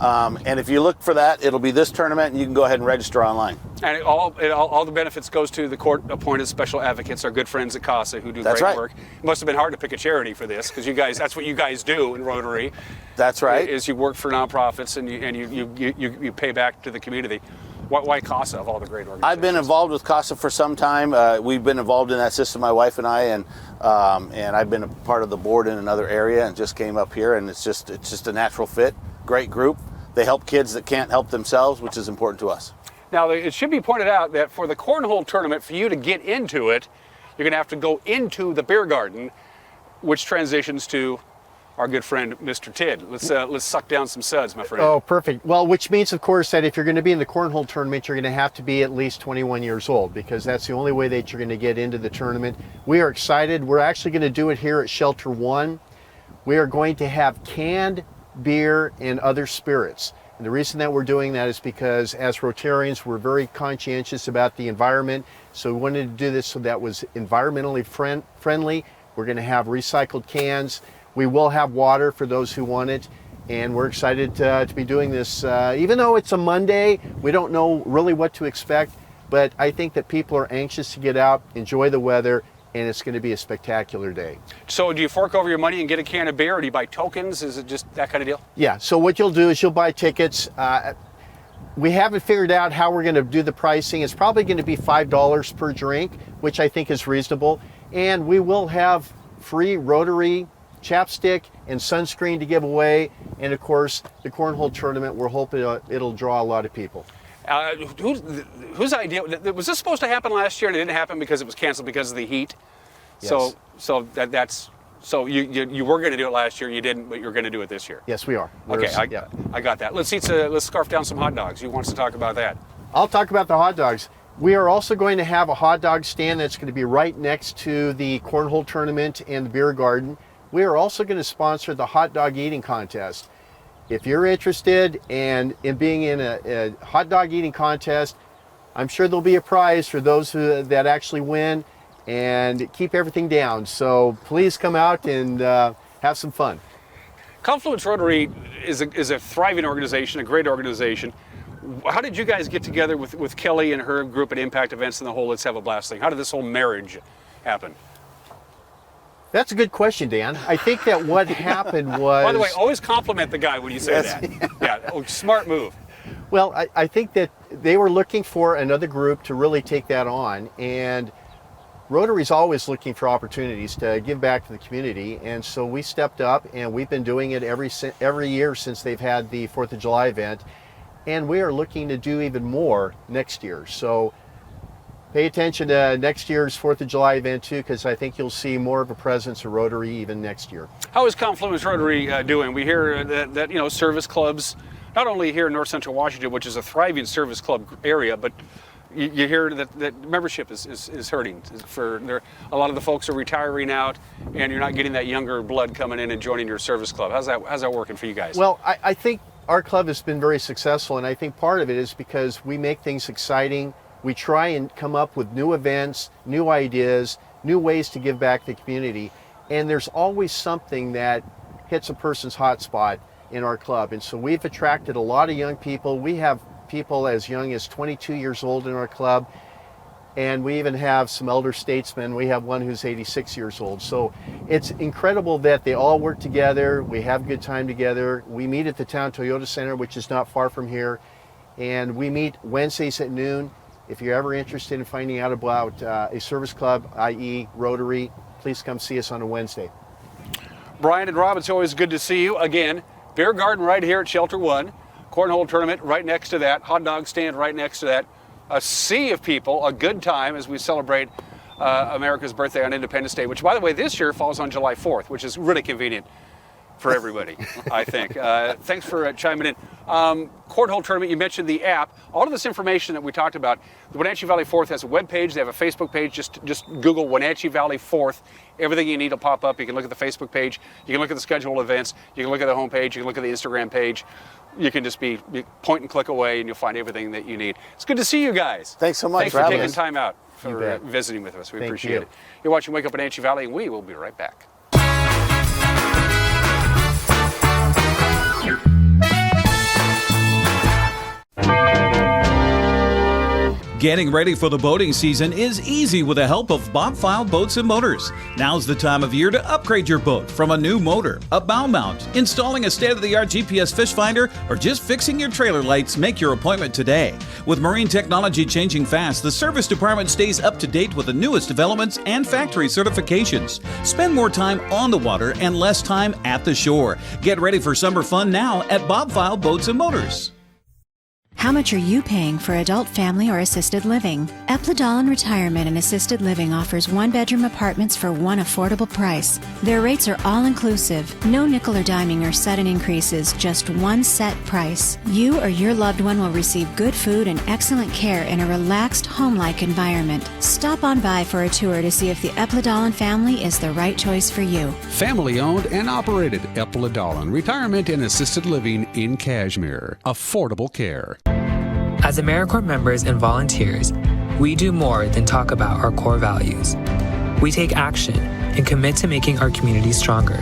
And if you look for that, it'll be this tournament, and you can go ahead and register online. And all the benefits goes to the court-appointed special advocates, our good friends at CASA, who do great work. It must have been hard to pick a charity for this, because you guys—that's what you guys do in Rotary. That's right. Is you work for nonprofits and you pay back to the community. Why CASA of all the great organizations? I've been involved with CASA for some time. We've been involved in that system, my wife and I, and I've been a part of the board in another area, and just came up here, and it's just a natural fit. Great group. They help kids that can't help themselves, which is important to us. Now, it should be pointed out that for the cornhole tournament, for you to get into it, you're going to have to go into the beer garden, which transitions to our good friend, Mr. Tidd. Let's suck down some suds, my friend. Oh, perfect. Well, which means, of course, that if you're going to be in the cornhole tournament, you're going to have to be at least 21 years old, because that's the only way that you're going to get into the tournament. We are excited. We're actually going to do it here at Shelter 1. We are going to have canned beer and other spirits. And the reason that we're doing that is because as Rotarians, we're very conscientious about the environment. So we wanted to do this so that was environmentally friendly. We're going to have recycled cans. We will have water for those who want it. And we're excited to be doing this. Even though it's a Monday, we don't know really what to expect. But I think that people are anxious to get out, enjoy the weather, and it's going to be a spectacular day. So do you fork over your money and get a can of beer, or do you buy tokens? Is it just that kind of deal? Yeah, so what you'll do is you'll buy tickets. We haven't figured out how we're going to do the pricing. It's probably going to be $5 per drink, which I think is reasonable. And we will have free Rotary chapstick and sunscreen to give away. And of course, the cornhole tournament, we're hoping it'll draw a lot of people. Whose idea was this supposed to happen last year and it didn't happen because it was canceled because of the heat? Yes. So you were going to do it last year, you didn't, but you're going to do it this year. Yes, we are. I got that. Let's scarf down some hot dogs. Who wants to talk about that? I'll talk about the hot dogs. We are also going to have a hot dog stand that's going to be right next to the cornhole tournament and the beer garden. We are also going to sponsor the hot dog eating contest. If you're interested in being in a hot dog eating contest, I'm sure there'll be a prize for those that actually win, and keep everything down. So please come out and have some fun. Confluence Rotary is a thriving organization, a great organization. How did you guys get together with Kelly and her group at Impact Events and the whole Let's Have a Blast thing? How did this whole marriage happen? That's a good question, Dan. I think that what happened was... By the way, always compliment the guy when you say that. Yeah, smart move. Well, I think that they were looking for another group to really take that on, and Rotary's always looking for opportunities to give back to the community, and so we stepped up, and we've been doing it every year since they've had the 4th of July event, and we are looking to do even more next year. So pay attention to next year's 4th of July event too, because I think you'll see more of a presence of Rotary even next year. How is Confluence Rotary doing? We hear that service clubs, not only here in North Central Washington, which is a thriving service club area, but you hear that membership is hurting. A lot of the folks are retiring out, and you're not getting that younger blood coming in and joining your service club. How's that working for you guys? Well, I think our club has been very successful, and I think part of it is because we make things exciting. We try and come up with new events, new ideas, new ways to give back to the community, and there's always something that hits a person's hot spot in our club. And so we've attracted a lot of young people. We have people as young as 22 years old in our club, and we even have some elder statesmen. We have one who's 86 years old. So it's incredible that they all work together. We have a good time together. We meet at the Town Toyota Center, which is not far from here, and we meet Wednesdays at noon. If you're ever interested in finding out about a service club, i.e. Rotary, please come see us on a Wednesday. Brian and Rob, it's always good to see you. Again, beer garden right here at Shelter 1, cornhole tournament right next to that, hot dog stand right next to that, a sea of people, a good time as we celebrate America's birthday on Independence Day, which, by the way, this year falls on July 4th, which is really convenient for everybody, I think. Thanks for chiming in. Cornhole tournament, you mentioned the app. All of this information that we talked about, the Wenatchee Valley 4th has a web page. They have a Facebook page. Just Google Wenatchee Valley 4th. Everything you need will pop up. You can look at the Facebook page. You can look at the scheduled events. You can look at the homepage. You can look at the Instagram page. You can just be point and click away, and you'll find everything that you need. It's good to see you guys. Thanks so much. Thanks for taking time out for visiting with us. We appreciate it. You're watching Wake Up Wenatchee Valley, and we will be right back. Getting ready for the boating season is easy with the help of Bob File Boats and Motors. Now's the time of year to upgrade your boat from a new motor, a bow mount, installing a state-of-the-art GPS fish finder, or just fixing your trailer lights. Make your appointment today. With marine technology changing fast, the service department stays up to date with the newest developments and factory certifications. Spend more time on the water and less time at the shore. Get ready for summer fun now at Bob File Boats and Motors. How much are you paying for adult, family, or assisted living? Epladolin Retirement and Assisted Living offers one-bedroom apartments for one affordable price. Their rates are all-inclusive. No nickel or diming or sudden increases, just one set price. You or your loved one will receive good food and excellent care in a relaxed, home-like environment. Stop on by for a tour to see if the Epladolin family is the right choice for you. Family-owned and operated Epladolin Retirement and Assisted Living in Cashmere. Affordable care. As AmeriCorps members and volunteers, we do more than talk about our core values. We take action and commit to making our community stronger.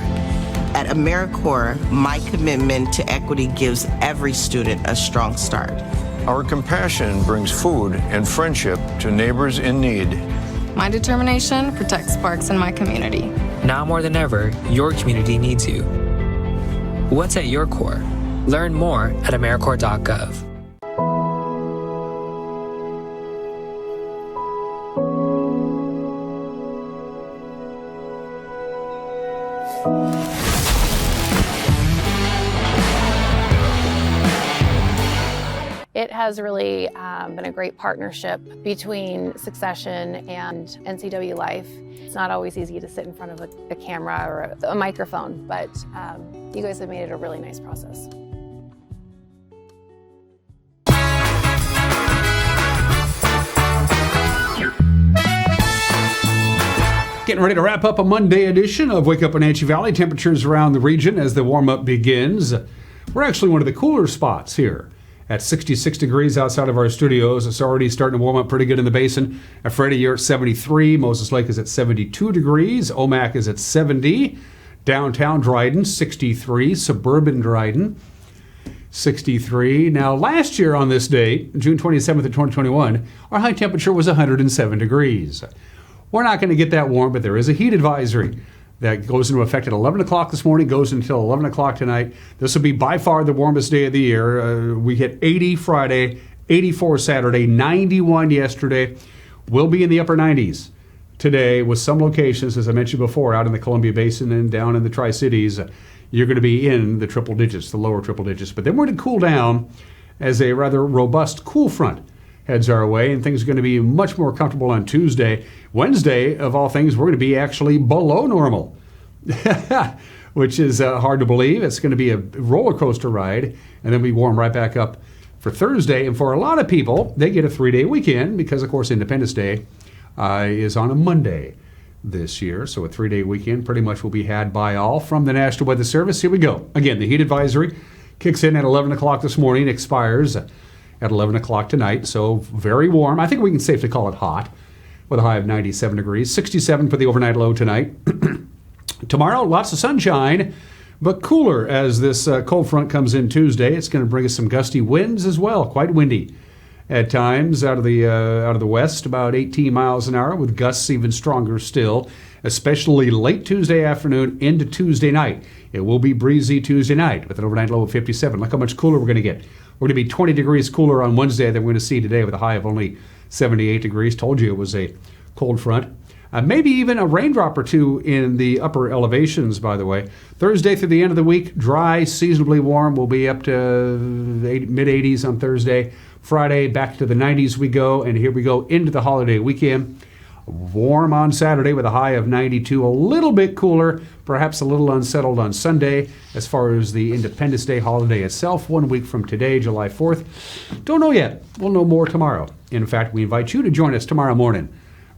At AmeriCorps, my commitment to equity gives every student a strong start. Our compassion brings food and friendship to neighbors in need. My determination protects parks in my community. Now more than ever, your community needs you. What's at your core? Learn more at AmeriCorps.gov. It has really been a great partnership between Succession and NCW Life. It's not always easy to sit in front of a camera or a microphone, but you guys have made it a really nice process. Getting ready to wrap up a Monday edition of Wake Up Wenatchee Valley. Temperatures around the region as the warm-up begins. We're actually one of the cooler spots here at 66 degrees outside of our studios. It's already starting to warm up pretty good in the basin. At Freddie, you're at 73. Moses Lake is at 72 degrees. Omak is at 70. Downtown Dryden, 63. Suburban Dryden, 63. Now, last year on this date, June 27th of 2021, our high temperature was 107 degrees. We're not going to get that warm, but there is a heat advisory that goes into effect at 11 o'clock this morning, goes until 11 o'clock tonight. This will be by far the warmest day of the year. We hit 80 Friday, 84 Saturday, 91 yesterday. We'll be in the upper 90s today with some locations, as I mentioned before, out in the Columbia Basin and down in the Tri-Cities. You're going to be in the triple digits, the lower triple digits. But then we're going to cool down as a rather robust cool front heads our way, and things are going to be much more comfortable on Tuesday. Wednesday, of all things, we're going to be actually below normal, which is hard to believe. It's going to be a roller coaster ride, and then we warm right back up for Thursday. And for a lot of people, they get a 3-day weekend because, of course, Independence Day is on a Monday this year. So a 3-day weekend pretty much will be had by all. From the National Weather Service, here we go. Again, the heat advisory kicks in at 11 o'clock this morning, expires at 11 o'clock tonight, so very warm. I think we can safely call it hot, with a high of 97 degrees, 67 for the overnight low tonight. Tomorrow, lots of sunshine, but cooler as this cold front comes in Tuesday. It's going to bring us some gusty winds as well, quite windy at times out of the west, about 18 miles an hour, with gusts even stronger still, especially late Tuesday afternoon into Tuesday night. It will be breezy Tuesday night with an overnight low of 57. Look how much cooler we're going to get. We're going to be 20 degrees cooler on Wednesday than we're going to see today with a high of only 78 degrees. Told you it was a cold front. Maybe even a raindrop or two in the upper elevations, by the way. Thursday through the end of the week, dry, seasonably warm. We'll be up to mid-80s on Thursday. Friday, back to the 90s we go, and here we go into the holiday weekend. Warm on Saturday with a high of 92. A little bit cooler, perhaps a little unsettled on Sunday. As far as the Independence Day holiday itself, 1 week from today, July 4th. Don't know yet. We'll know more tomorrow. In fact, we invite you to join us tomorrow morning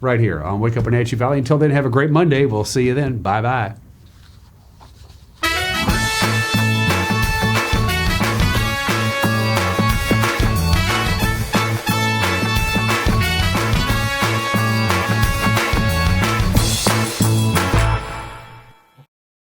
right here on Wake Up Wenatchee Valley. Until then, have a great Monday. We'll see you then. Bye-bye.